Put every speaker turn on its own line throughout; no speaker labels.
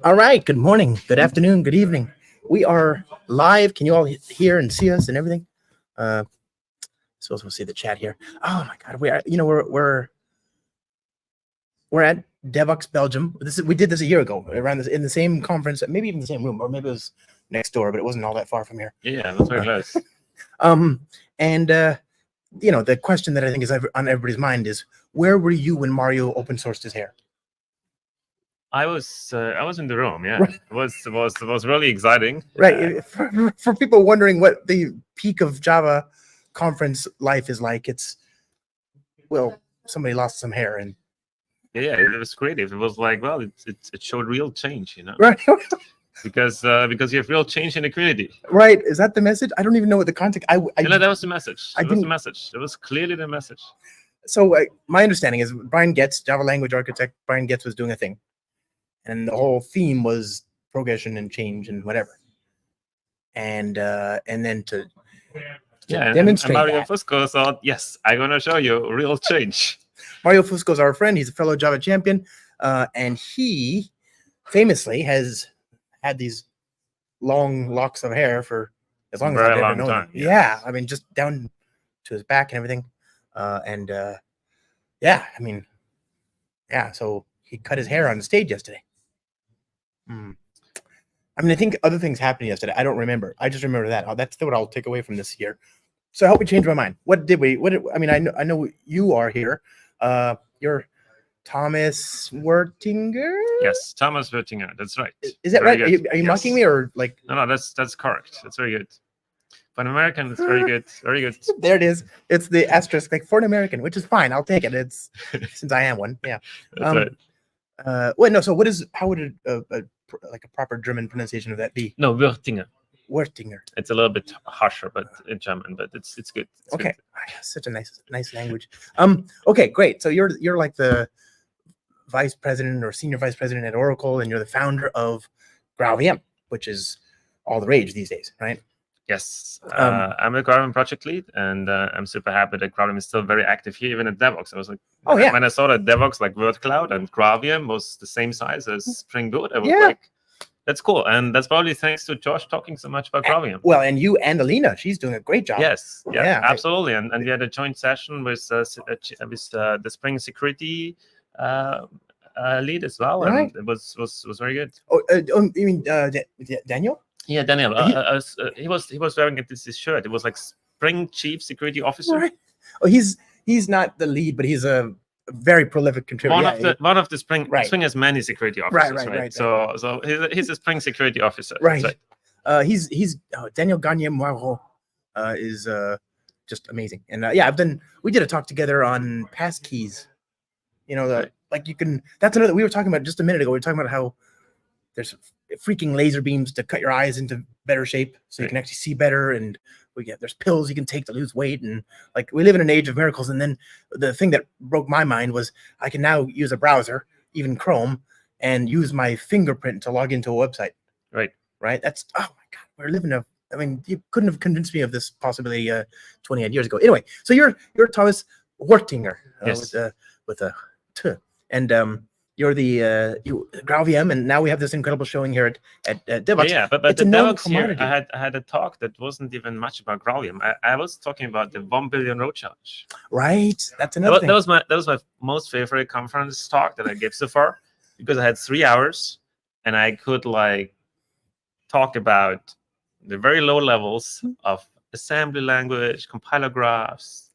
All right. Good morning. Good afternoon. Good evening. We are live. Can you all hear and see us and everything? Suppose we'll see the chat here. Oh my God. We are. You know, we're at Devoxx Belgium. We did this a year ago around this in the same conference, maybe even the same room, or maybe it was next door, but it wasn't all that far from here.
Yeah, that's very close.
You know, the question that I think is on everybody's mind is, where were you when Mario open sourced his hair?
I was in the room. Yeah,
Right.
It was really exciting.
Right. For people wondering what the peak of Java conference life is like, it's, well, somebody lost some hair and
yeah, it was creative. It was like, well, it showed real change, you know.
right.
because you have real change in the community.
Right. Is that the message? I don't even know what the context.
That was the message. That was the message. It was clearly the message.
So my understanding is Brian Getz, Java language architect, Brian Getz was doing a thing. And the whole theme was progression and change and whatever. And then to demonstrate
and Mario
that.
Fusco thought, yes, I'm going to show you real change.
Mario Fusco's our friend. He's a fellow Java champion. And he famously has had these long locks of hair for as long as
Very
I've ever
long
known
time,
him.
yes.
Yeah, I mean, just down to his back and everything, yeah, I mean, yeah. So he cut his hair on the stage yesterday. Hmm. I mean, I think other things happened yesterday. I don't remember. I just remember that. That's what I'll take away from this year. So help me change my mind. What did we? I mean, I know you are here. You're Thomas Wuerthinger.
Yes, Thomas Wuerthinger. That's right.
Is that
Very
right?
good.
Are you mocking
Yes.
me or like?
No, that's correct. That's very good. For an American, it's very good. Very good.
There it is. It's the asterisk, like for an American, which is fine. I'll take it. It's since I am one. Yeah.
That's right.
Wait, no. So what is? How would like a proper German pronunciation of that be?
No, Wuerthinger.
Wuerthinger.
It's a little bit harsher, but in German, but it's good. It's
Okay.
good.
Such a nice language. Okay, great. So you're like the vice president or senior vice president at Oracle, and you're the founder of GraalVM, which is all the rage these days, right?
Yes, I'm a GraalVM project lead, and I'm super happy that GraalVM is still very active here, even at Devoxx. I was like,
Oh, yeah.
when I saw that Devoxx, like Word Cloud and GraalVM was the same size as Spring Boot, I was
Yeah.
like, that's cool. And that's probably thanks to Josh talking so much about GraalVM.
Well, and you and Alina, she's doing a great job.
Yes,
Yeah,
absolutely. And we had a joint session with the Spring Security lead as well,
Right.
and it was very good.
Oh, you mean Daniel?
Yeah, Daniel. He was wearing this shirt. It was like Spring Chief Security Officer.
Right. Oh, he's not the lead, but he's a very prolific contributor.
One of the Spring
Right.
Spring has many security officers.
Right.
So he's a Spring security officer.
Right.
That's right.
He's Daniel Gagne Moirot is just amazing. And yeah, we did a talk together on passkeys. You know,
Right.
like you can. That's another. We were talking about just a minute ago. We were talking about how there's freaking laser beams to cut your eyes into better shape, so you can actually see better. And there's pills you can take to lose weight, and like we live in an age of miracles. And then the thing that broke my mind was I can now use a browser, even Chrome, and use my fingerprint to log into a website. Right. That's, oh my God, we're living I mean, you couldn't have convinced me of this possibility 28 years ago. Anyway, so you're Thomas Wuerthinger.
Yes.
With a T. And you're the GraalVM, and now we have this incredible showing here at Devoxx.
Yeah, but
it's
the
a known
Devoxx here,
commodity.
I had a talk that wasn't even much about GraalVM. I was talking about the 1 billion road challenge.
Right. That's another thing.
That was my most favorite conference talk that I gave so far, because I had 3 hours and I could like talk about the very low levels of assembly language, compiler graphs,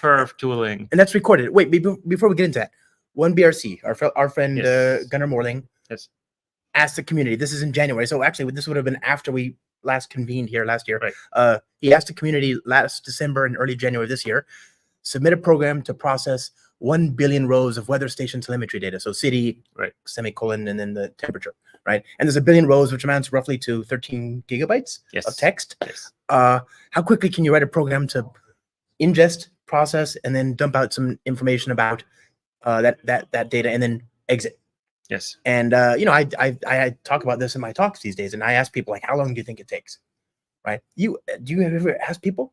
perf tooling.
And that's recorded. Wait, before we get into that, 1BRC, our friend
Yes.
Gunnar Morling,
Yes.
asked the community. This is in January, so actually this would have been after we last convened here last year.
Right.
He asked the community last December and early January this year, submit a program to process 1 billion rows of weather station telemetry data. So city,
Right.
semicolon, and then the temperature, right? And there's 1 billion rows, which amounts roughly to 13 gigabytes
Yes.
of text.
Yes.
How quickly can you write a program to ingest, process, and then dump out some information about that data and then exit?
Yes.
And I talk about this in my talks these days, and I ask people like, how long do you think it takes? Right? Do you ever ask people?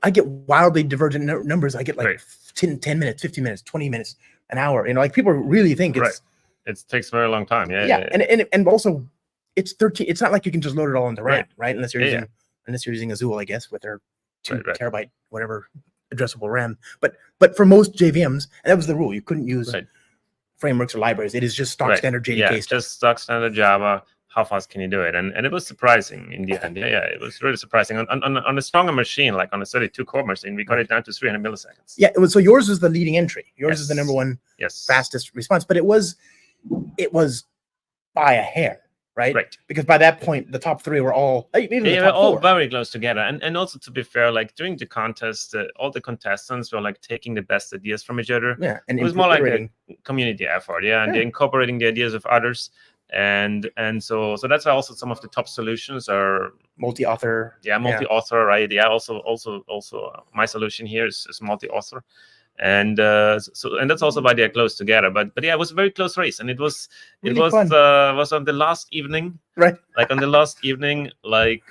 I get wildly divergent numbers. I get like
Right.
10 minutes, 15 minutes, 20 minutes, an hour. You know, like people really think it's
Right. It takes a very long time.
yeah. And also it's 13. It's not like you can just load it all into RAM, right? Unless you're
Yeah,
using Azul, I guess, with their 2
Right.
terabyte whatever addressable RAM. But for most JVMs, and that was the rule, you couldn't use
Right.
frameworks or libraries. It is just stock
Right.
standard JDK
Yeah,
stuff.
just stock standard Java. How fast can you do it? And it was surprising in the end. Yeah, it was really surprising. On a stronger machine, like on a 32 core machine, we got it down to 300 milliseconds.
Yeah, so yours was the leading entry. Yours is the
Yes.
number one
Yes.
fastest response, but it was by a hair, right?
Right.
Because by that point, the top 3 were all even
They
the
were
top
all
4.
very close together. And also, to be fair, like during the contest, all the contestants were like taking the best ideas from each other.
Yeah, and
It was more like
iterating.
a community effort, and
Yeah.
they're incorporating the ideas of others. And so that's why also some of the top solutions are
multi-author.
multi-author, right? Yeah, also my solution here is multi-author. And and that's also why they're close together. But yeah, it was a very close race, and it was
Really fun.
was on the last evening,
Right.
like on the last evening, like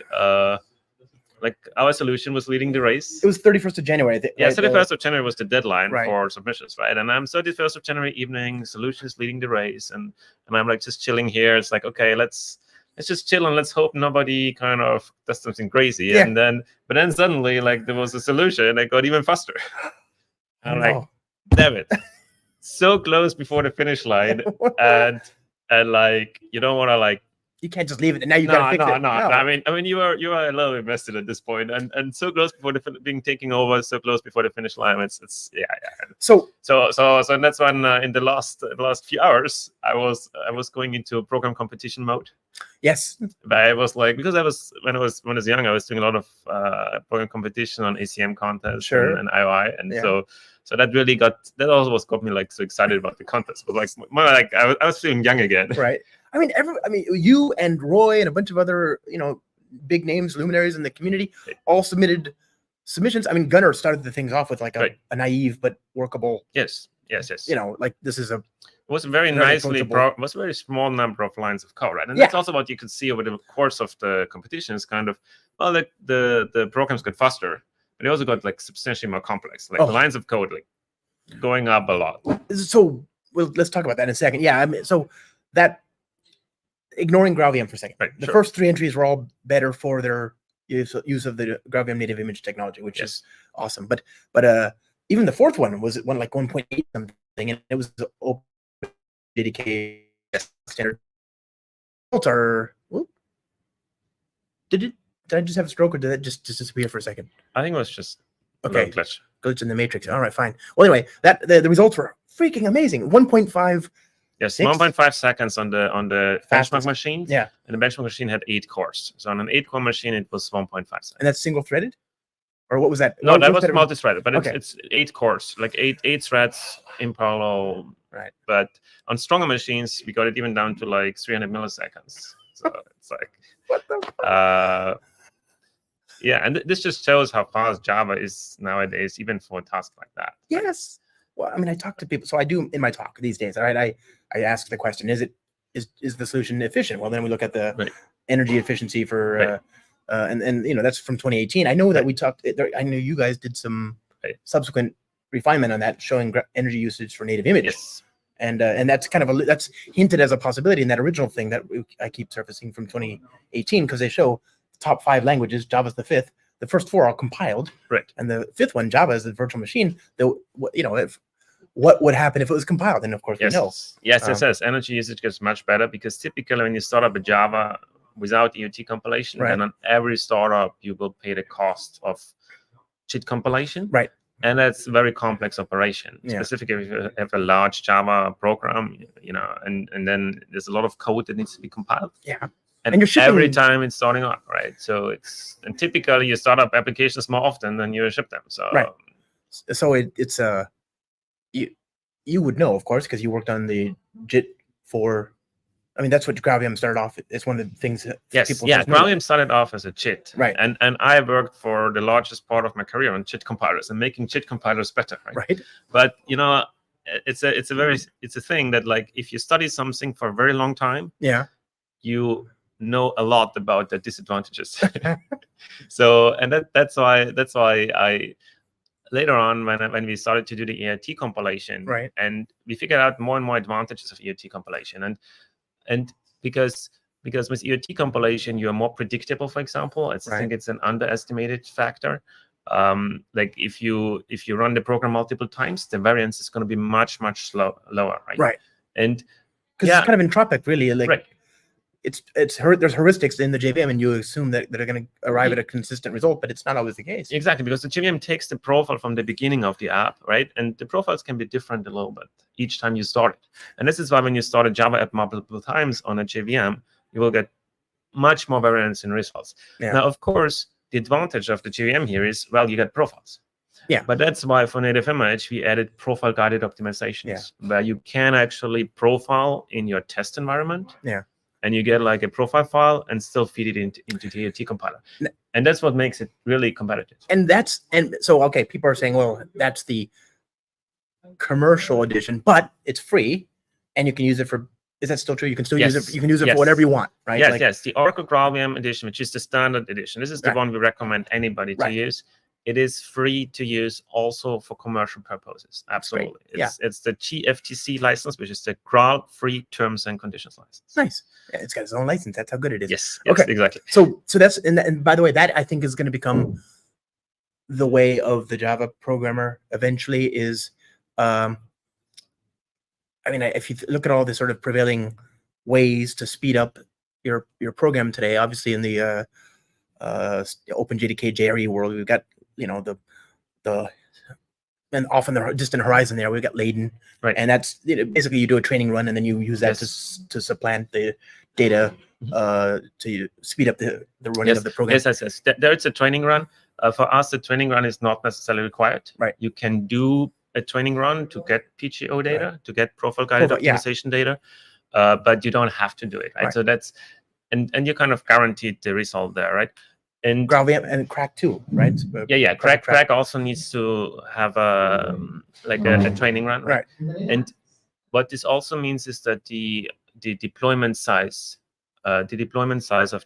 our solution was leading the race.
It was 31st of January.
Yeah,
right?
31st of January was the deadline
Right.
for submissions, right? And I'm 31st of January evening, solutions leading the race, and I'm like just chilling here. It's like, okay, let's let's just chill and let's hope nobody kind of does something crazy.
Yeah.
But then suddenly, like, there was a solution and it got even faster. I'm like,
Oh.
damn it. So close before the finish line. and like, you don't want to, like,
you can't just leave it, and now you gotta fix it.
No. I mean, you are a little invested at this point, and so close before being taken over, so close before the finish line. It's yeah.
So
that's when in the last few hours, I was going into a program competition mode.
Yes,
but I was like, because when I was young, I was doing a lot of program competition on ACM contests and IOI, and so that really got me like so excited about the contest. But like more like I was feeling young again.
Right. I mean, you and Roy and a bunch of other, big names, luminaries in the community, all submitted submissions. I mean, Gunnar started the things off with like a naive but workable.
Yes.
Like this is a.
It was very nicely. Was a very small number of lines of code, right? And that's also what you could see over the course of the competition. Is kind of the programs got faster, but they also got like substantially more complex. Like the lines of code like going up a lot.
So let's talk about that in a second. Yeah, I mean, so that. Ignoring GraalVM for a second. The first 3 entries were all better for their use of the GraalVM native image technology, which is awesome. But even the fourth one was like 1.8 something, and it was open JDK standard. Did I just have a stroke, or did that just disappear for a second?
I think it was just
glitch in the matrix. All right, fine. Well, anyway, that the results were freaking amazing. 1.5.
Yes, 1.5 seconds on the benchmark machine.
Yeah.
And the benchmark machine had 8 cores. So on an 8-core machine, it was 1.5 seconds.
And that's single-threaded? Or what was that?
No, that was multi-threaded, but it's 8 cores, like eight threads in parallel.
Right.
But on stronger machines, we got it even down to like 300 milliseconds. So it's like,
what the fuck?
Yeah, and this just shows how fast Java is nowadays, even for a task like that.
Yes. Well, I mean, I talk to people, so I do in my talk these days. All right, I ask the question: is the solution efficient? Well, then we look at the energy efficiency for, and that's from 2018. I know that we talked. I know you guys did some subsequent refinement on that, showing energy usage for native image.
Yes.
And that's kind of that's hinted as a possibility in that original thing that I keep surfacing from 2018, because they show the top 5 languages. Java's the 5th. The first 4 are compiled, and the 5th one, Java, is the virtual machine. What would happen if it was compiled? And of course, we know.
Yes. Energy usage gets much better, because typically when you start up a Java without EUT compilation, then on every startup you will pay the cost of JIT compilation.
Right.
And that's a very complex operation, specifically if you have a large Java program, and then there's a lot of code that needs to be compiled.
Yeah.
And you're shipping every time it's starting up, right? So and typically you start up applications more often than you ship them. So
so it's you would know, of course, because you worked on the JIT for. I mean, that's what GraalVM started off. It's one of the things that people.
Yeah, GraalVM started off as a JIT,
right?
And I worked for the largest part of my career on JIT compilers and making JIT compilers better, right? But it's a thing that, like, if you study something for a very long time, you know a lot about the disadvantages. So, and that's why I later on, when we started to do the EIT compilation, and we figured out more and more advantages of EIT compilation, and because with EIT compilation you are more predictable. For example, I think it's an underestimated factor. Like if you run the program multiple times, the variance is going to be much lower, right? And
because it's kind of entropic, really. Like there's heuristics in the JVM, and you assume that they're going to arrive at a consistent result, but it's not always the case.
Exactly, because the JVM takes the profile from the beginning of the app, right? And the profiles can be different a little bit each time you start it. And this is why when you start a Java app multiple times on a JVM, you will get much more variance in results. Now, of course, the advantage of the JVM here is, well, you get profiles. But that's why for native image, we added profile-guided optimizations, where you can actually profile in your test environment. And you get like a profile file and still feed it into the EIT compiler. And that's what makes it really competitive.
And so, okay, people are saying, well, that's the commercial edition, but it's free and you can use it for, is that still true? You can still use it. You can use it for whatever you want, right?
Yes. The Oracle GraalVM edition, which is the standard edition. This is the one we recommend anybody to use. it is free to use also for commercial purposes. Absolutely. It's the GFTC license, which is the Graal Free Terms and Conditions license.
Nice. Yeah, it's got its own license. That's how good it is.
Yes,
okay,
exactly.
So that's and by the way, that I think is going to become the way of the Java programmer eventually. Is I mean, if you look at all the sort of prevailing ways to speed up your program today, obviously in the OpenJDK JRE world, we've got the and off on the distant horizon there, we've got Laden,
right?
And that's basically you do a training run and then you use that to supplant the data to speed up the running of the program.
Yes. There it's a training run. For us, the training run is not necessarily required.
Right.
You can do a training run to get PGO data, to get profile guided optimization data, but you don't have to do it, right? So that's and you kind of guaranteed the result there, right? And
GraalVM and Crack too, right?
Crack also needs to have a training run, right? And what this also means is that the deployment size of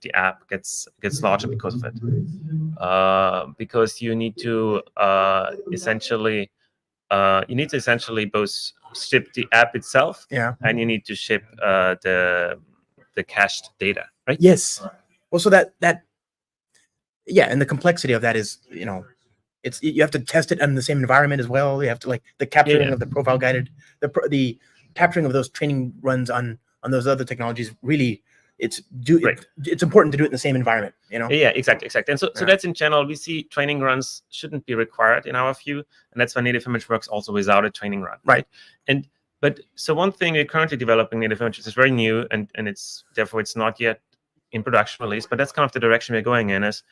the app gets larger because of it, because you need to essentially both ship the app itself, and you need to ship the cached data, right?
Yes. Well, so that and the complexity of that is, it's you have to test it in the same environment as well. You have to the capturing of the profile guided, the capturing of those training runs on those other technologies. Really, it's important to do it in the same environment.
Yeah, exactly. And so that's in general. We see training runs shouldn't be required in our view, and that's why native image works also without a training run, right? But one thing we're currently developing native images is very new, and it's therefore it's not yet in production release, but that's kind of the direction we're going in. Is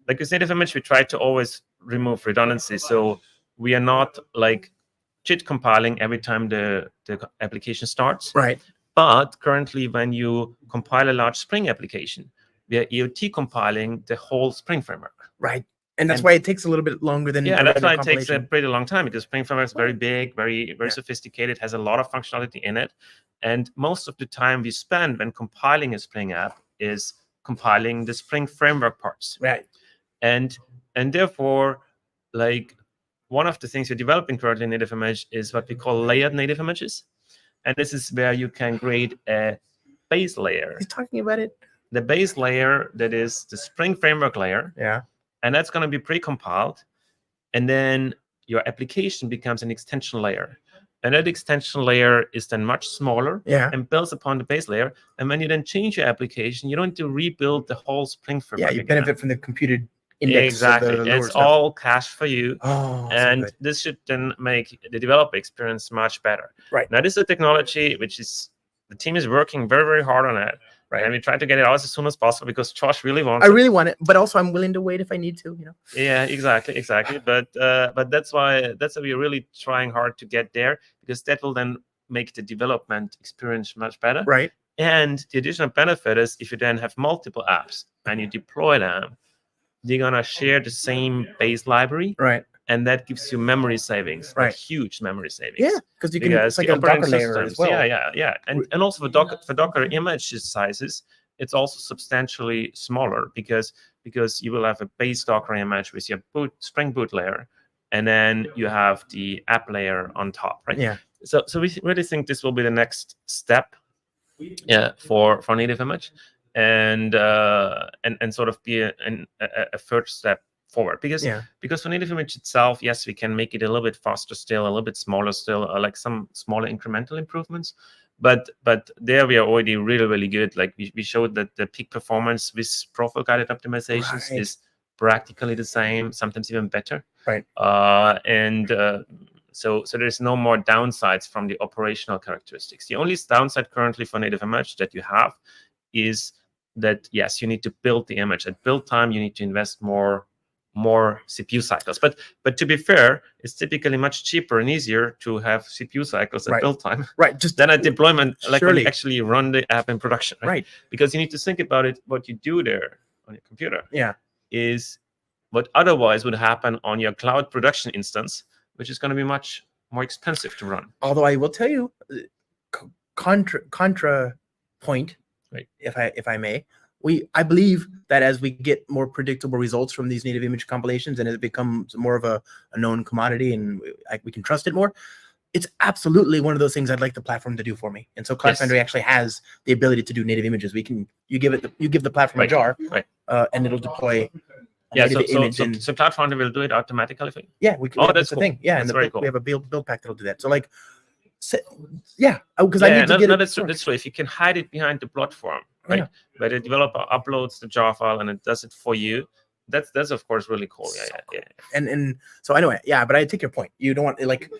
like with native image, we try to always remove redundancy, so we are not JIT compiling every time the application starts.
Right.
But currently, when you compile a large Spring application, we are EOT compiling the whole Spring framework.
Right. And that's why it takes a little bit longer than
that's why it takes a pretty long time, because Spring framework is very big, very sophisticated, has a lot of functionality in it, and most of the time we spend when compiling a Spring app is compiling the Spring framework parts.
Right.
And therefore, one of the things we're developing currently in native image is what we call layered native images, and this is where you can create a base layer.
He's talking about it.
The base layer that is the Spring framework layer.
Yeah.
And that's going to be pre-compiled, and then your application becomes an extension layer, and that extension layer is then much smaller and builds upon the base layer. And when you then change your application, you don't need to rebuild the whole Spring framework.
You benefit from the computed index.
Exactly. It's all cached for you. And
so
this should then make the developer experience much better.
Right.
Now, this is a technology which is the team is working very, very hard on it.
Right.
And we try to get it out as soon as possible because Josh really wants
it. I really want it, but also I'm willing to wait if I need to,
Yeah, exactly. But that's why we're really trying hard to get there, because that will then make the development experience much better.
Right.
And the additional benefit is if you then have multiple apps and you deploy them, they're gonna share the same base library.
Right.
And that gives you memory savings, huge memory savings.
Yeah, because you can. It's like a Docker layer as well.
Yeah. And also for Docker image sizes, it's also substantially smaller because you will have a base Docker image with your Spring Boot layer, and then you have the app layer on top, right?
Yeah.
So we really think this will be the next step, for native image, and sort of be a first step forward, because for native image itself, yes, we can make it a little bit faster still, a little bit smaller still, like some smaller incremental improvements, but there we are already really, really good. Like we showed that the peak performance with profile guided optimizations is practically the same, sometimes even better.
Right.
So there's no more downsides from the operational characteristics. The only downside currently for native image that you have is that, yes, you need to build the image. At build time, you need to invest more CPU cycles. But to be fair, it's typically much cheaper and easier to have CPU cycles at build time,
just
than at deployment, when you actually run the app in production. Right. Because you need to think about it. What you do there on your computer, is what otherwise would happen on your cloud production instance, which is going to be much more expensive to run.
Although I will tell you, contra point, if I may, I believe that as we get more predictable results from these native image compilations and it becomes more of a known commodity and we can trust it more, it's absolutely one of those things I'd like the platform to do for me. And so Cloud
Yes.
Foundry actually has the ability to do native images. You give the platform a
Right.
jar,
Right.
And it'll deploy a
Yeah,
native image.
so Cloud Foundry will do it automatically for you?
Yeah, we can.
Oh,
Yeah,
that's
the
cool.
thing. Yeah,
That's
and
very cool.
we have a build pack that'll do that. So like, yeah, because I need to get it.
That's true. If you can hide it behind the platform, right,
Yeah.
where the developer uploads the jar file and it does it for you, that's of course really cool. Yeah.
And so anyway, yeah, but I take your point. You don't want like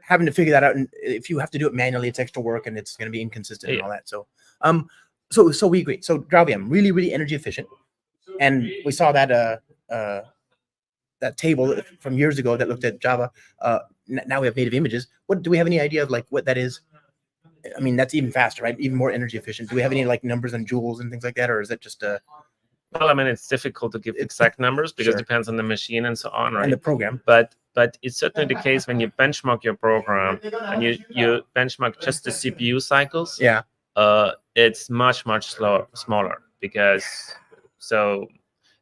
having to figure that out, and if you have to do it manually, it's extra work and it's going to be inconsistent and all that. So so we agree. So GraalVM really energy efficient, and we saw that that table from years ago that looked at Java. Now we have native images. What do we have any idea of like what that is? I mean, that's even faster, right? Even more energy efficient. Do we have any like numbers and joules and things like that, or is it just
well, I mean, it's difficult to give exact numbers because
Sure.
it depends on the machine and so on, right?
and the program?
But it's certainly the case when you benchmark your program and you benchmark just the CPU cycles.
Yeah.
It's much smaller because so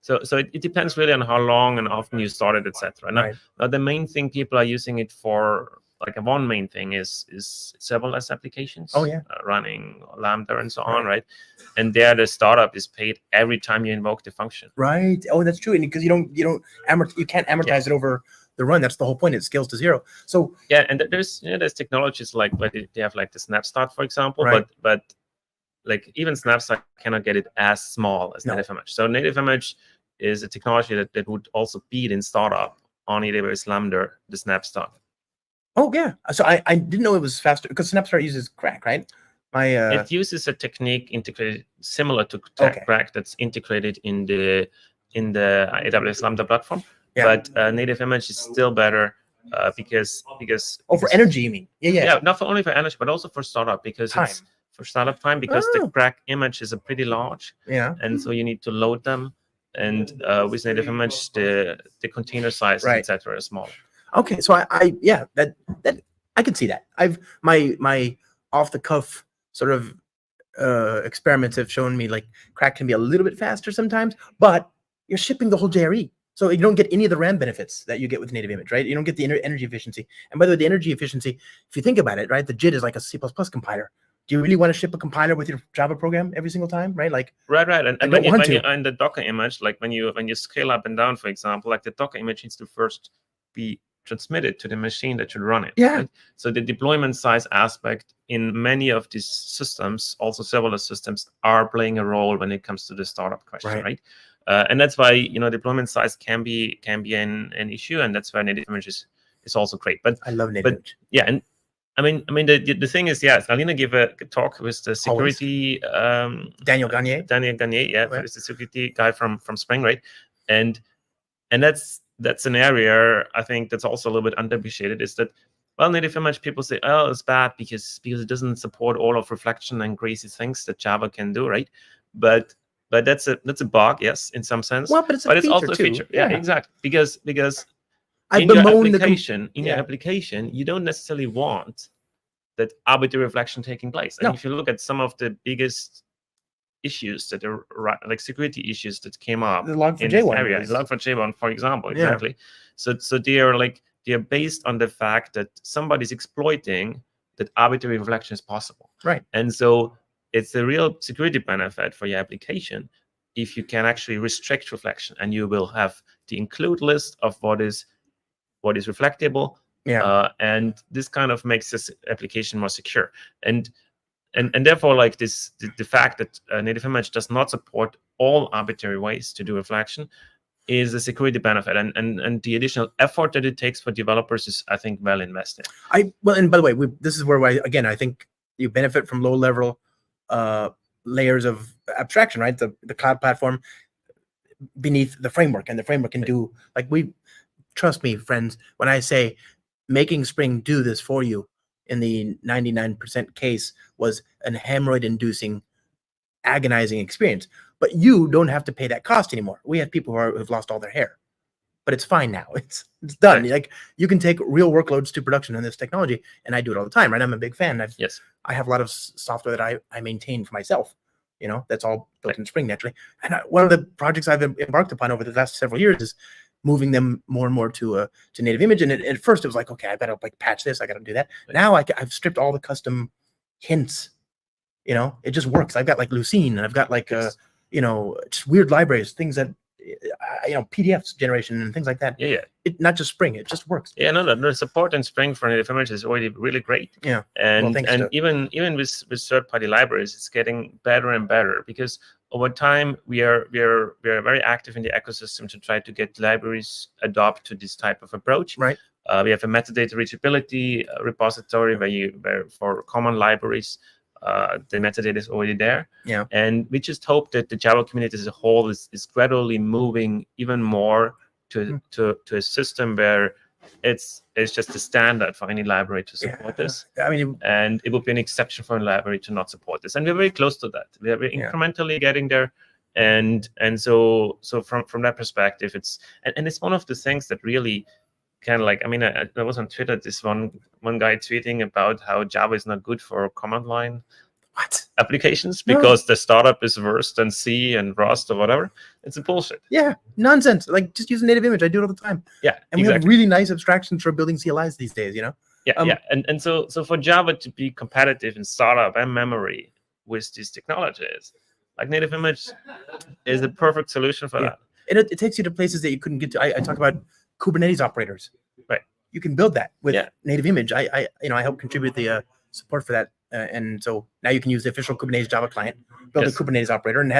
it depends really on how long and often you start it, etc.
Right.
Now the main thing people are using it for, like one main thing is serverless applications.
Oh, yeah.
Running Lambda and so on, right? And there the startup is paid every time you invoke the function.
Right. Oh, that's true. And because you can't amortize it over the run. That's the whole point. It scales to zero. So
yeah, and there's technologies like where they have like the snap start, for example,
Right.
but like even snapshot cannot get it as small as native image. So native image is a technology that would also beat in startup on AWS Lambda the snapshot.
Oh yeah. So I didn't know it was faster because Snapstart uses Crack, right?
It uses a technique integrated similar to Crack that's integrated in the AWS Lambda platform.
Yeah.
But native image is still better because
for energy, you mean? Yeah.
Not only for energy but also for startup because it's for startup time because the Crack images are pretty large.
Yeah.
And so you need to load them, and with native image the container size, etc. is small.
Okay, so I that I can see that. I've my off the cuff sort of experiments have shown me like Crack can be a little bit faster sometimes, but you're shipping the whole JRE. So you don't get any of the RAM benefits that you get with native image, right? You don't get the energy efficiency. And by the way, the energy efficiency, if you think about it, right, the JIT is like a C++ compiler. Do you really want to ship a compiler with your Java program every single time, right? Like
right. And when you in the Docker image, like when you scale up and down, for example, like the Docker image needs to first be transmitted to the machine that should run it.
Yeah.
Right? So the deployment size aspect in many of these systems, also serverless systems, are playing a role when it comes to the startup question, right? And that's why deployment size can be an issue, and that's why native image is also great. But
I love native image.
Yeah, and I mean the thing is, Alina gave a talk with the security
Daniel Gagne,
who's the security guy from Spring, right? And that's an area I think that's also a little bit underappreciated, is that, well, native image, people say, oh, it's bad because it doesn't support all of reflection and crazy things that Java can do, right? But that's a bug, yes, in some sense.
Well, but it's
also a feature. Yeah, exactly. Because
in
your application, you don't necessarily want that arbitrary reflection taking place. And if you look at some of the biggest issues that are like security issues that came up
in this area,
Log4j1, for example, exactly. So they're based on the fact that somebody's exploiting that arbitrary reflection is possible,
right? And
so it's a real security benefit for your application if you can actually restrict reflection, and you will have the include list of what is reflectable. And this kind of makes this application more secure. And therefore, like the fact that native image does not support all arbitrary ways to do reflection is a security benefit, and the additional effort that it takes for developers is, I think, well invested.
And by the way, this is where I think you benefit from low level layers of abstraction, right? The cloud platform beneath the framework, and the framework can do trust me, friends, when I say making Spring do this for you in the 99% case was an hemorrhoid-inducing, agonizing experience. But you don't have to pay that cost anymore. We have people who've lost all their hair, but it's fine now. It's done. Right. Like you can take real workloads to production on this technology, and I do it all the time. Right? I'm a big fan. I have a lot of software that I maintain for myself, That's all built in Spring naturally. And one of the projects I've embarked upon over the last several years is moving them more and more to native image. And at first it was like, okay, I better like patch this, I got to do that. Now I've stripped all the custom hints. It just works. I've got like Lucene, and I've got like just weird libraries, things that PDFs generation and things like that. It not just Spring, it just works.
No, the support in Spring for native image is already really great. And even with third-party libraries, it's getting better and better, because over time we are very active in the ecosystem to try to get libraries adopt to this type of approach.
Right.
We have a metadata reachability repository where for common libraries, the metadata is already there. And we just hope that the Java community as a whole is gradually moving even more to a system where it's just a standard for any library to support this. And it would be an exception for a library to not support this. And we're very close to that. We're incrementally getting there. And so from that perspective, it's one of the things that really kind of like, I was on Twitter, this one guy tweeting about how Java is not good for command line applications because the startup is worse than C and Rust or whatever. It's a bullshit. Yeah,
nonsense. Like, just use a native image. I do it all the time. And we have really nice abstractions for building CLIs these days,
And so for Java to be competitive in startup and memory with these technologies, like native image is a perfect solution for that.
And it takes you to places that you couldn't get to. I talk about Kubernetes operators.
Right.
You can build that with native image. I helped contribute the support for that. And so now you can use the official Kubernetes Java client, build a Kubernetes operator, and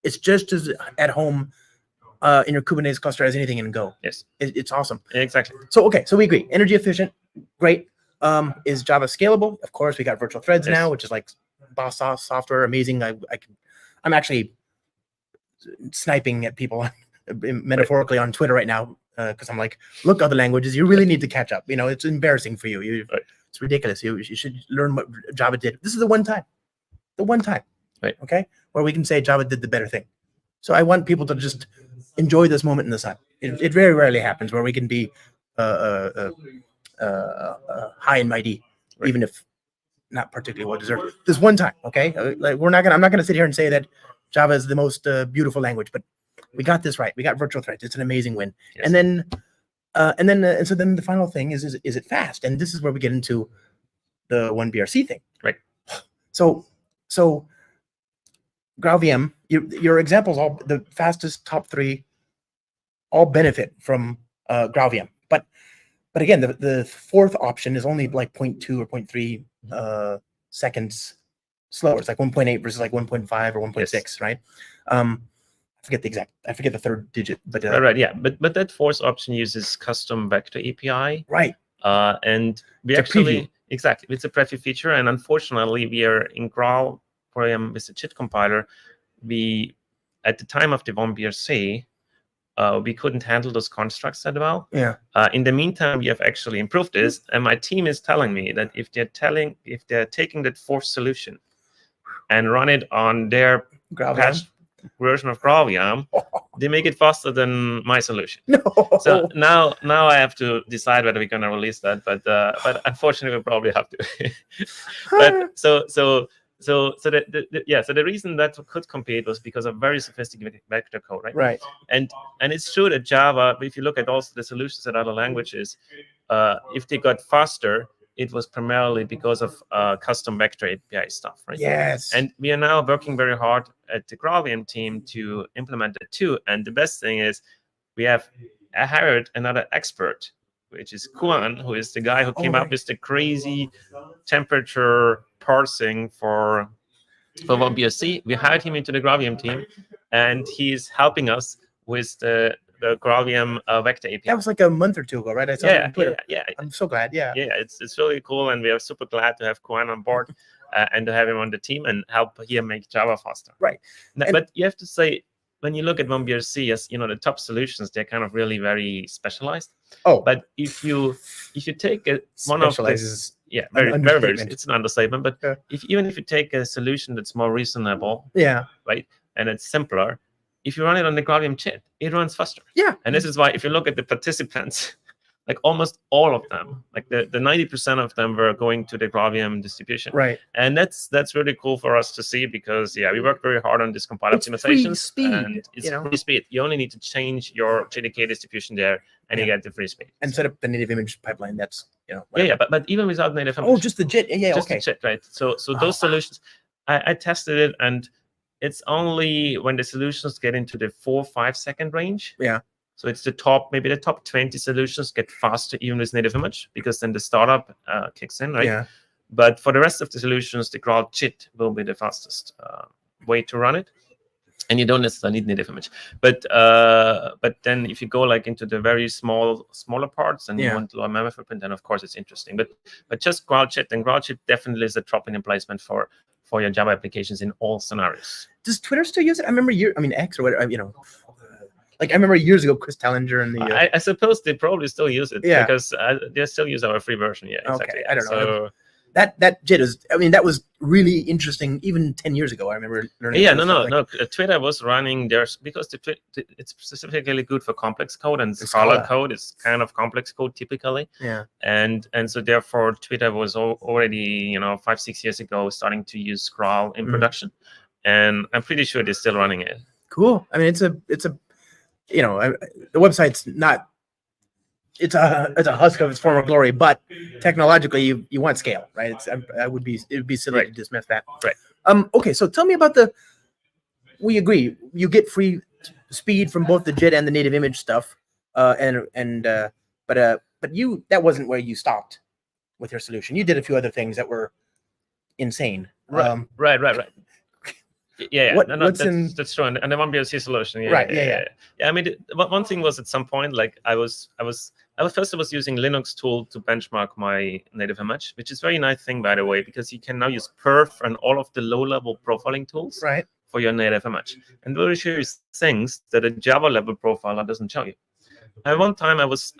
it's just as at home in your Kubernetes cluster as anything in Go. It's awesome.
Exactly.
So we agree. Energy efficient, great. Is Java scalable? Of course, we got virtual threads now, which is like boss software, amazing. I'm actually sniping at people metaphorically on Twitter right now because I'm like, look, other languages, you really need to catch up. It's embarrassing for you. It's ridiculous. You should learn what Java did. This is the one time, okay, where we can say Java did the better thing. So I want people to just enjoy this moment in the sun. It very rarely happens where we can be high and mighty, even if not particularly well deserved. This one time, okay. I'm not gonna sit here and say that Java is the most beautiful language, but we got this right. We got virtual threads. It's an amazing win. And then the final thing is it fast? And this is where we get into the 1BRC thing.
Right.
So GraalVM, your examples, all the fastest top 3 all benefit from GraalVM. But again, the fourth option is only like 0.2 or 0.3 seconds slower. It's like 1.8 versus like 1.5 or 1.6, right? I forget the third digit, but
but that fourth option uses custom vector API,
right?
And we actually it's a preview feature, and unfortunately, we are in GraalVM with the JIT compiler. We at the time of the 1BRC, we couldn't handle those constructs that well. In the meantime, we have actually improved this, and my team is telling me that if they're taking that fourth solution and run it on their patched version of GraalVM, they make it faster than my solution. So now I have to decide whether we're going to release that, but unfortunately we probably have to. But so the reason that could compete was because of very sophisticated vector code, right?
Right.
And it's true that Java, if you look at also the solutions in other languages, if they got faster, it was primarily because of custom vector API stuff, right?
Yes.
And we are now working very hard at the GraalVM team to implement it too. And the best thing is I hired another expert, which is Kuan, who is the guy who came up with the crazy temperature parsing for 1BRC. We hired him into the GraalVM team, and he's helping us with the GraalVM vector API.
That was like a month or two ago, right? I saw it on Twitter.
Yeah.
I'm so glad. Yeah,
it's really cool, and we are super glad to have Kuan on board and to have him on the team and help here make Java faster.
Right.
But you have to say, when you look at 1BRC, as the top solutions, they're kind of really very specialized. But if you take one of these, very, it's an understatement. But even if you take a solution that's more reasonable, right, and it's simpler, if you run it on the GraalVM JIT, it runs faster. And this is why, if you look at the participants like almost all of them, like the 90% of them were going to the GraalVM distribution.
Right.
And that's really cool for us to see, because we work very hard on this compile
It's free
optimizations.
speed,
And it's
you know?
free speed. You only need to change your JDK distribution there, and you get the free speed.
And set up the native image pipeline. That's, you know.
Yeah, but even without native image.
Oh, just the JIT. Yeah,
just
okay.
the JIT, right? So those solutions, I tested it, and it's only when the solutions get into the 4-5 second range.
Yeah.
So it's maybe the top 20 solutions get faster even with native image, because then the startup kicks in, right?
Yeah.
But for the rest of the solutions, the Graal JIT will be the fastest way to run it, and you don't necessarily need native image. But then if you go like into the very smaller parts and you want lower memory footprint, then of course it's interesting. But just Graal JIT, and Graal JIT definitely is a drop-in replacement for your Java applications in all scenarios.
Does Twitter still use it? I remember X or whatever, you know. Like I remember years ago, Chris Tallinger and the.
I suppose they probably still use it,
yeah,
because they still use our free version. Yeah, exactly.
Okay, I don't know.
So
that JIT is. I mean, that was really interesting. Even 10 years ago, I remember learning.
Yeah, no. Twitter was running theirs because it's specifically good for complex code, and Scala code is kind of complex code typically.
Yeah.
And so therefore, Twitter was already 5-6 years ago starting to use Graal in production, and I'm pretty sure they're still running it.
Cool. I mean, it's a. The website's not. It's a husk of its former glory, but technologically, you want scale, right? It would be silly to dismiss that.
Right.
Okay, so tell me about we agree, you get free speed from both the JIT and the native image stuff, but that wasn't where you stopped with your solution. You did a few other things that were insane.
Right. Yeah. That's true. And the one BLC solution. Yeah. I mean, one thing was at some point, like I was using Linux tool to benchmark my native image, which is a very nice thing, by the way, because you can now use perf and all of the low-level profiling tools for your native image, and very few things that a Java level profiler doesn't show you. At one time, I was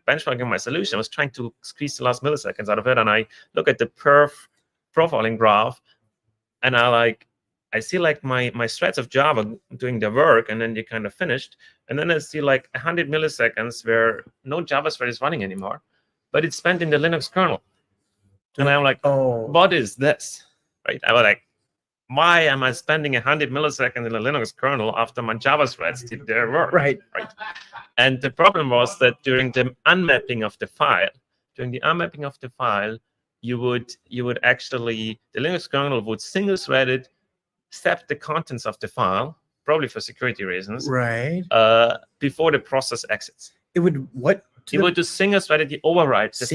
benchmarking my solution. I was trying to squeeze the last milliseconds out of it, and I look at the perf profiling graph, and I see like my threads of Java doing their work, and then they kind of finished. And then I see like 100 milliseconds where no Java thread is running anymore, but it's spent in the Linux kernel. And I'm like, what is this? Right? I was like, why am I spending 100 milliseconds in the Linux kernel after my Java threads did their work?
Right.
And the problem was that during the unmapping of the file, you would actually, the Linux kernel would single thread it, step the contents of the file, probably for security reasons, before the process exits. It would what? It would just single threadedly overwrite the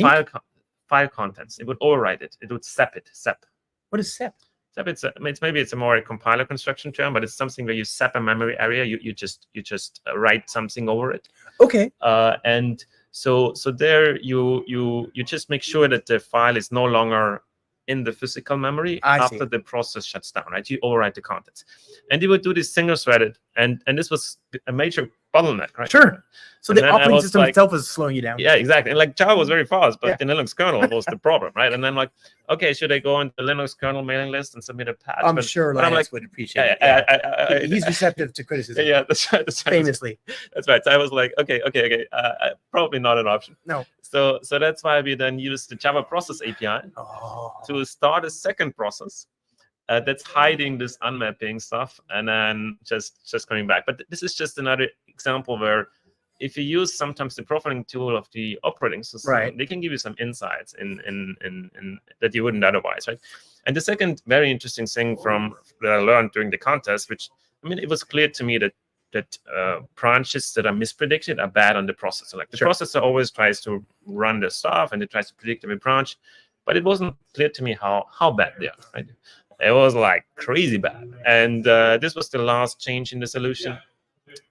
file contents. It would overwrite it. It would sep it. Sep.
What is sep?
Sep. Maybe it's a more compiler construction term, but it's something where you sep a memory area. You just write something over it.
Okay.
And so there you just make sure that the file is no longer in the physical memory after the process shuts down, right? You overwrite the contents. And you would do this single-threaded, and this was a major bottleneck, right?
Sure. So the operating system itself is slowing you down.
Yeah, exactly. And like Java was very fast, but the Linux kernel was the problem, right? And then like, okay, should I go on the Linux kernel mailing list and submit a patch?
I'm sure Linus would appreciate it. He's receptive to criticism.
Yeah, that's right.
Famously.
That's right. So I was like, okay. Probably not an option.
No.
So that's why we then use the Java process API to start a second process that's hiding this unmapping stuff, and then just coming back. But this is just another example where if you use sometimes the profiling tool of the operating system, they can give you some insights in that you wouldn't otherwise, right? And the second very interesting thing that I learned during the contest, which it was clear to me that branches that are mispredicted are bad on the processor. Like the processor always tries to run the stuff and it tries to predict every branch, but it wasn't clear to me how bad they are, right? It was like crazy bad. And this was the last change in the solution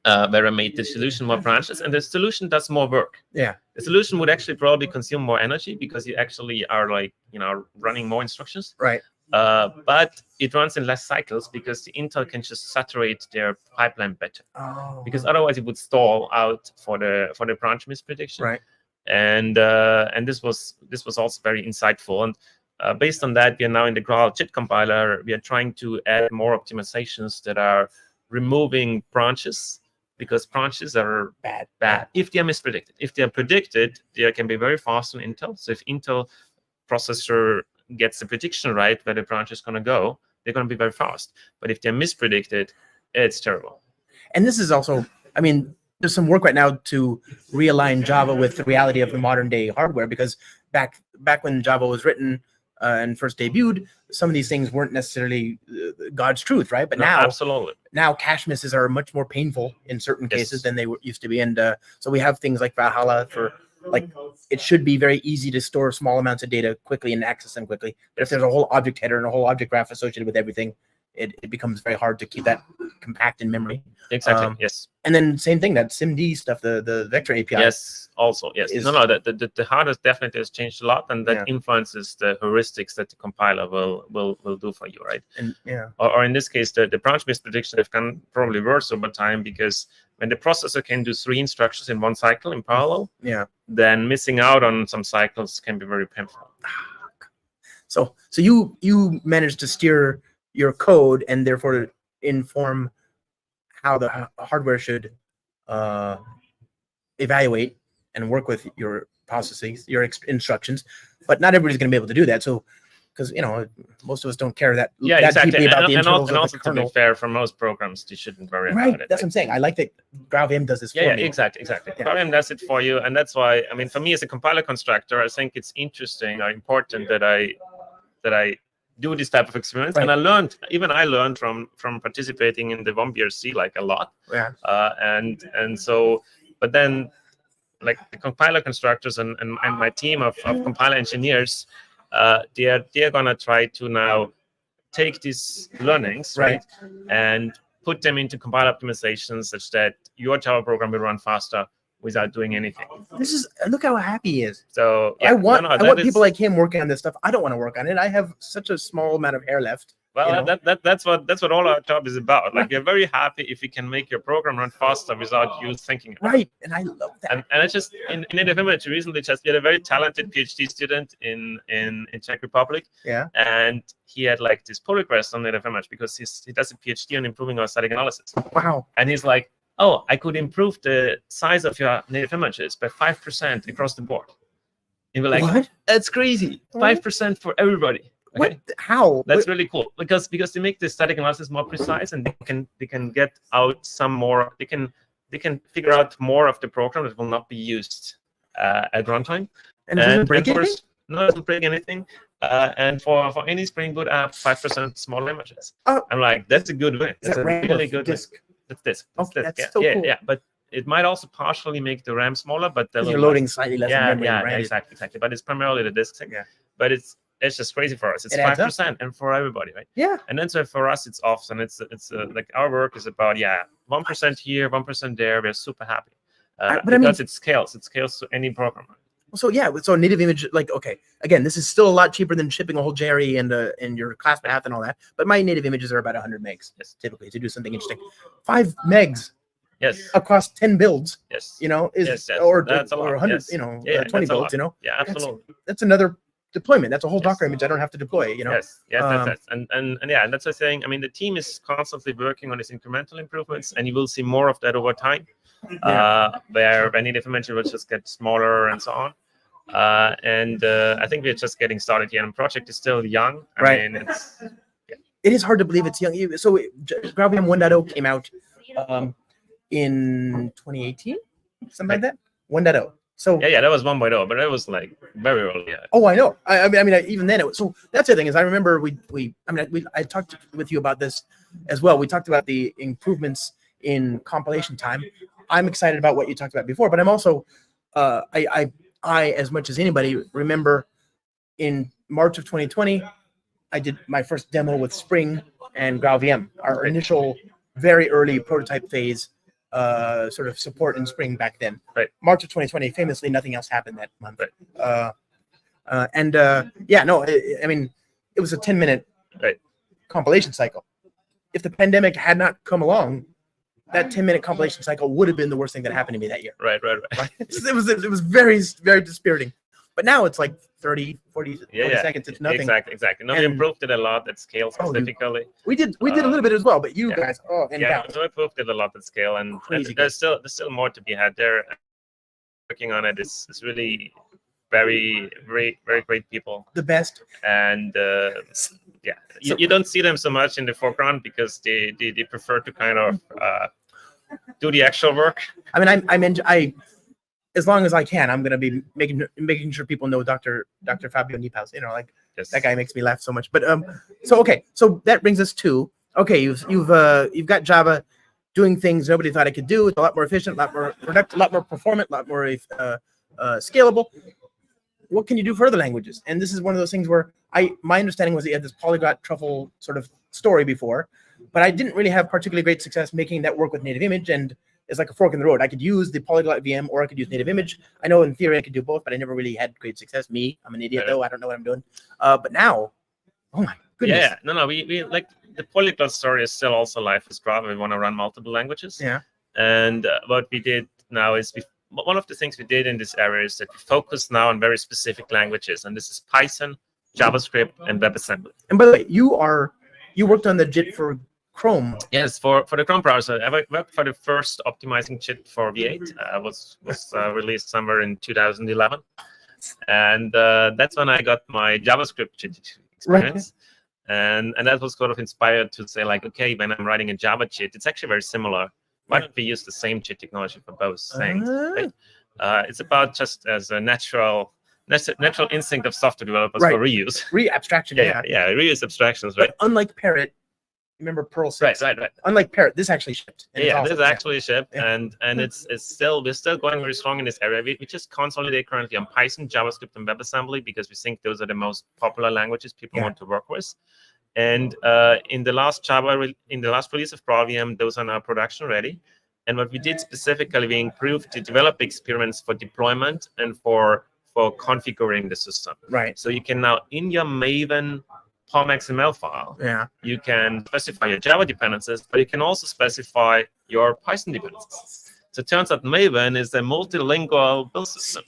where I made the solution more branches, and the solution does more work.
Yeah.
The solution would actually probably consume more energy because you actually are running more instructions.
Right.
But it runs in less cycles because the Intel can just saturate their pipeline better. Because otherwise it would stall out for the branch misprediction.
Right.
And this was also very insightful. And based on that, we are now in the Graal JIT compiler. We are trying to add more optimizations that are removing branches because branches are
bad.
if they are mispredicted. If they are predicted, they can be very fast on Intel. So if Intel processor gets the prediction right where the branch is going to go, they're going to be very fast. But if they're mispredicted, it's terrible.
And this is also, I mean, there's some work right now to realign Java with the reality of the modern day hardware, because back when Java was written and first debuted, some of these things weren't necessarily God's truth, right? But
No,
now,
absolutely,
now cache misses are much more painful in certain cases
Yes.
than they used to be. And so we have things like Valhalla for, like, it should be very easy to store small amounts of data quickly and access them quickly. But if there's a whole object header and a whole object graph associated with everything, it becomes very hard to keep that compact in memory.
exactly. Yes.
And then same thing, that SIMD stuff, the vector API.
Yes, also, yes.
is-
No, the hardware definitely has changed a lot, and that
Yeah.
influences the heuristics that the compiler will do for you, right?
And yeah,
Or in this case, the branch misprediction have gone probably worse over time, because when the processor can do 3 instructions in one cycle in parallel,
yeah.
then missing out on some cycles can be very painful.
So you managed to steer your code and therefore inform how the hardware should evaluate and work with your processes, your instructions. But not everybody's going to be able to do that. So, because most of us don't care that
Yeah,
that
exactly.
deeply about the
And
internals of
also,
the
to be
kernel.
fair, for most programs, you shouldn't worry
Right,
about it.
that's what I'm saying. I like that GraalVM does this for
Yeah,
me.
exactly.
Yeah.
GraalVM does it for you, and that's why, I mean, for me as a compiler constructor, I think it's interesting or important that I do this type of experiments.
Right.
And I learned from participating in the Devoxx BRC like a lot.
Yeah.
And so, but then, like, the compiler constructors and my team of compiler engineers, they're gonna try to now take these learnings, right, and put them into compiler optimizations such that your Java program will run faster without doing anything.
This is, look how happy he is.
So yeah,
I want
that is-
people like him working on this stuff. I don't want to work on it. I have such a small amount of hair left.
Well,
you know?
that's what all our job is about. Like, we're very happy if we can make your program run faster without you thinking about it.
Right, and I love that.
And I just in native image recently we had a very talented PhD student in Czech Republic.
Yeah.
And he had like this pull request on native image because he does a PhD on improving our static analysis.
Wow.
And he's like, oh, I could improve the size of your native images by 5% across the board. And we're like,
What?
that's crazy. 5% for everybody.
What?
Okay?
How?
That's really cool because they make the static analysis more precise, and they can get out some more. They can figure out more of the program that will not be used at runtime.
And it doesn't break
of
anything?
course, no, it doesn't break anything. And for any Spring Boot app, 5% smaller images.
Oh.
I'm like, that's a good win.
Is
That's
that
a
RAM
really
or
good
disk?
win. That's this.
Okay,
this.
that's so
yeah,
cool.
yeah. But it might also partially make the RAM smaller, but
Because you're loading slightly less memory.
yeah,
right?
exactly. But it's primarily the disk thing.
Yeah.
But it's just crazy for us. It's
It adds up.
5%, and for everybody, right?
Yeah.
And then so for us, it's off, and it's like our work is about 1% here, 1% there. We're super happy
But I
because
mean-
it scales. It scales to any program.
So yeah, so native image, like, okay, again, this is still a lot cheaper than shipping a whole Jerry and your class path and all that. But my native images are about 100 megs,
Yes.
typically, to do something interesting. 5 megs
Yes.
across 10 builds,
Yes.
is
Yes,
or
that's a lot,
100,
yes.
20
that's a
builds,
lot. Yeah, absolutely.
That's another deployment. That's a whole
Yes.
Docker image I don't have to deploy,
Yes,
Um,
that's and yeah, and that's what I'm saying. I mean, the team is constantly working on these incremental improvements, and you will see more of that over time. Where native image will just get smaller and so on. And I think we're just getting started here, and the project is still young. I mean, it's
It is hard to believe it's young. So GraalVM 1.0 came out in 2018, something like that. 1.0. So
yeah, that was 1.0, but that was like very early. Yeah.
oh, I know. I mean, even then, it was. So that's the thing is, I remember I talked with you about this as well. We talked about the improvements in compilation time. I'm excited about what you talked about before, but I'm also, I as much as anybody remember, in March of 2020, I did my first demo with Spring and GraalVM, our initial, very early prototype phase. Sort of support in Spring back then.
Right.
March of 2020. Famously, nothing else happened that month.
Right.
I mean, it was a 10-minute compilation cycle. If the pandemic had not come along, that 10-minute compilation cycle would have been the worst thing that happened to me that year.
Right.
It was very, very dispiriting. But now it's like 30, 40 seconds. It's nothing.
Exactly. No, we improved it a lot at scale specifically.
We did a little bit as well, but you guys,
so we improved it a lot at scale, and there's still more to be had there. Working on it is really very great people.
The best.
And you don't see them so much in the foreground because they prefer to kind of do the actual work.
I mean, I as long as I can, I'm gonna be making sure people know Dr. Fabio Niepaus. You know, like that guy makes me laugh so much. But so that brings us to you've got Java doing things nobody thought it could do. It's a lot more efficient, a lot more productive, a lot more performant, a lot more scalable. What can you do for other languages? And this is one of those things where my understanding was that you had this polyglot truffle sort of story before, but I didn't really have particularly great success making that work with native image, and it's like a fork in the road. I could use the polyglot VM or I could use native image. I know in theory I could do both, but I never really had great success. I'm an idiot though. I don't know what I'm doing. But now, oh my goodness.
Yeah, no, we like the polyglot story is still also live with GraalVM. We want to run multiple languages.
Yeah.
And what we did now is one of the things we did in this area is that we focus now on very specific languages, and this is Python, JavaScript, and WebAssembly.
And by the way, you worked on the JIT for Chrome.
Yes, for the Chrome browser. I worked for the first optimizing JIT for V8. Was released somewhere in 2011, and that's when I got my JavaScript JIT experience. Right. And that was sort of inspired to say, like, okay, when I'm writing a Java JIT, it's actually very similar. Why don't we use the same JIT technology for both things? Right? It's about just as a natural instinct of software developers for reuse.
Abstraction.
Yeah, reuse abstractions, right?
But unlike Parrot, remember Perl 6?
Right.
Unlike Parrot, this actually shipped.
This actually shipped, and we're still going very strong in this area. We just consolidate currently on Python, JavaScript, and WebAssembly because we think those are the most popular languages people want to work with. And in the last release of GraalVM, those are now production ready. And what we did specifically, we improved the developer experience for deployment and for configuring the system.
Right.
So you can now, in your Maven POM XML file, you can specify your Java dependencies, but you can also specify your Python dependencies. So it turns out Maven is a multilingual build system.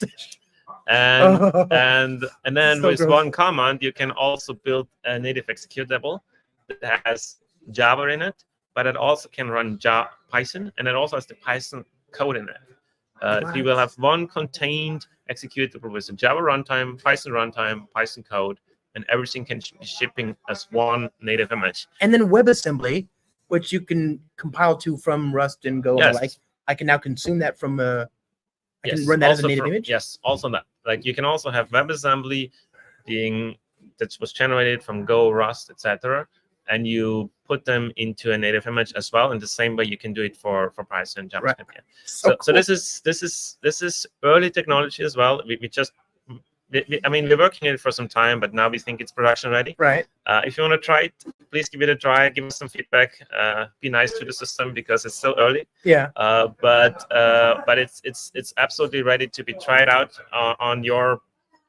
And then with one command, you can also build a native executable that has Java in it, but it also can run Python, and it also has the Python code in it. So you will have one contained executable with a Java runtime, Python code, and everything can be shipping as one native image.
And then WebAssembly, which you can compile to from Rust and Go.
Yes.
I can now consume that from I can run that as a native image?
Yes, also that. Like you can also have WebAssembly that was generated from Go, Rust, etc. And you put them into a native image as well. In the same way you can do it for Python and JavaScript.
Right.
Yeah.
So
cool. This is early technology as well. We're working on it for some time, but now we think it's production ready.
Right.
If you want to try it, please give it a try. Give us some feedback. Be nice to the system because it's still early.
Yeah.
But it's absolutely ready to be tried out on your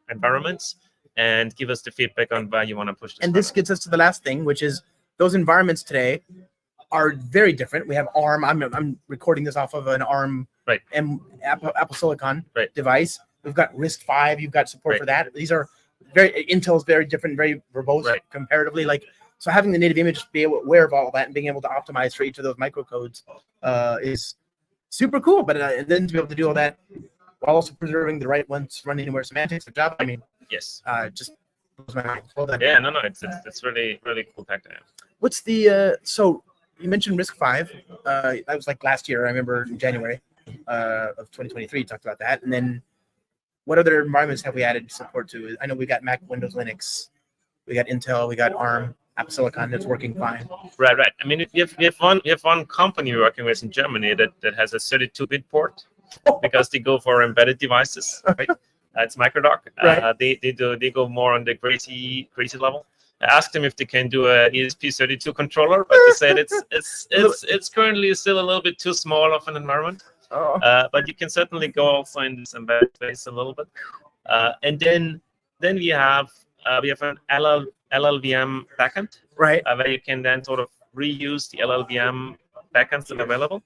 environments, and give us the feedback on where you want to push this.
And this gets us to the last thing, which is those environments today are very different. We have ARM. I'm recording this off of an ARM and Apple Silicon device. We've got RISC-V. You've got support for that. These are Intel's very different, very verbose comparatively. So having the native image be aware of all of that and being able to optimize for each of those microcodes is super cool. But then to be able to do all that while also preserving the right ones, run anywhere semantics of Java.
Yes.
Just blows my mind. Well done.
Yeah, no, it's really cool tech.
What's the so you mentioned RISC-V? That was like last year. I remember in January of 2023, you talked about that, and then. What other environments have we added support to? I know we got Mac, Windows, Linux, we got Intel, we got ARM, Apple Silicon that's working fine. Right.
We have one company we're working with in Germany that has a 32-bit port because they go for embedded devices. Right. It's Microdoc.
Right.
They go more on the crazy level. I asked them if they can do a ESP32 controller, but they said it's currently still a little bit too small of an environment. But you can certainly go also in this embedded space a little bit, and then we have an LLVM backend,
right?
Where you can then sort of reuse the LLVM backends that are available.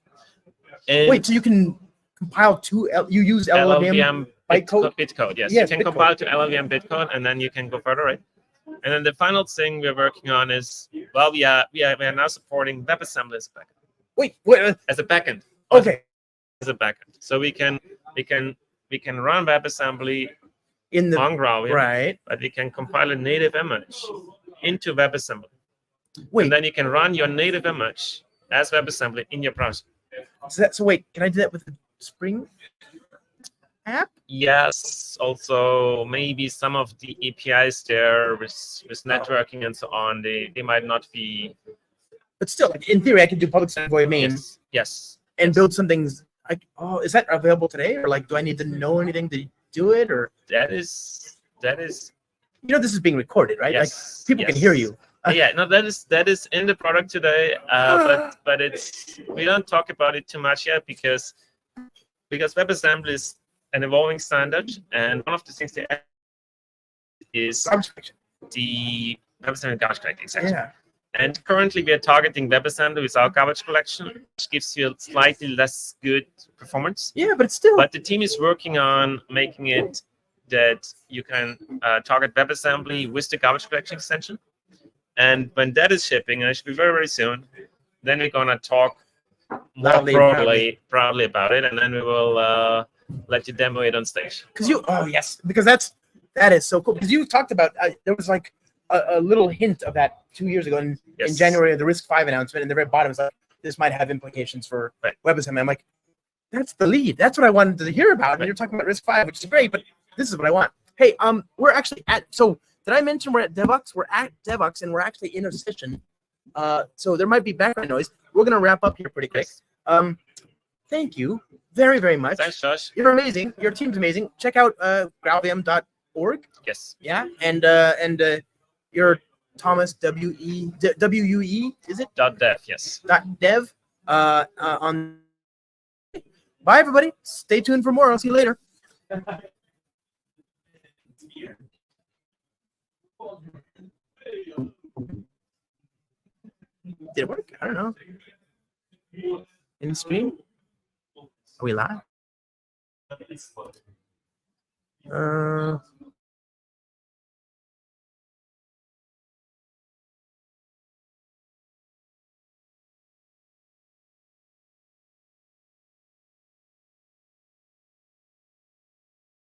And
wait, so you can compile you use LLVM bytecode.
Bitcode, yes.
Yes,
you can
bitcode.
compile to LLVM bitcode, and then you can go further, right? And then the final thing we're working on is, well, we are now supporting WebAssembly as a backend.
Wait.
As a backend.
Okay.
As a backend, so we can run WebAssembly
In the
on GraalVM,
right.
but we can compile a native image into WebAssembly.
Wait.
And then you can run your native image as WebAssembly in your browser.
So wait, can I do that with the Spring app?
Yes. Also, maybe some of the APIs there with networking and so on, they might not be.
But still, like, in theory, I could do public static void main.
Yes.
And build some things. Like, oh, is that available today, or like, do I need to know anything to do it, or
that is.
You know, this is being recorded, right?
Yes.
Like, people can hear you.
Yeah, no, that is in the product today, but it's, we don't talk about it too much yet because WebAssembly is an evolving standard, and one of the things they add is the WebAssembly garbage collecting exactly.
Yeah.
And currently we are targeting WebAssembly with our garbage collection, which gives you slightly less good performance.
Yeah, but it's still.
But the team is working on making it that you can target WebAssembly with the garbage collection extension. And when that is shipping, and it should be very, very soon, then we're gonna talk more broadly about it, and then we will let you demo it on stage.
Because that is so cool. Because you talked about there was like a little hint of that 2 years ago in January of the RISC-V announcement, and the very bottom is like, this might have implications for WebAssembly. I'm like, that's the lead. That's what I wanted to hear about. And you're talking about RISC-V, which is great, but this is what I want. Hey, we're actually did I mention we're at Devoxx? We're at Devoxx, and we're actually in a session. So there might be background noise. We're gonna wrap up here pretty quick. Thank you very, very much.
Thanks, Josh.
You're amazing. Your team's amazing. Check out GraalVM.org.
Yes.
Yeah, and your Thomas WUE, is it?
.dev, yes.
.dev. On. Bye, everybody. Stay tuned for more. I'll see you later. Did it work? I don't know. In the stream? Are we live?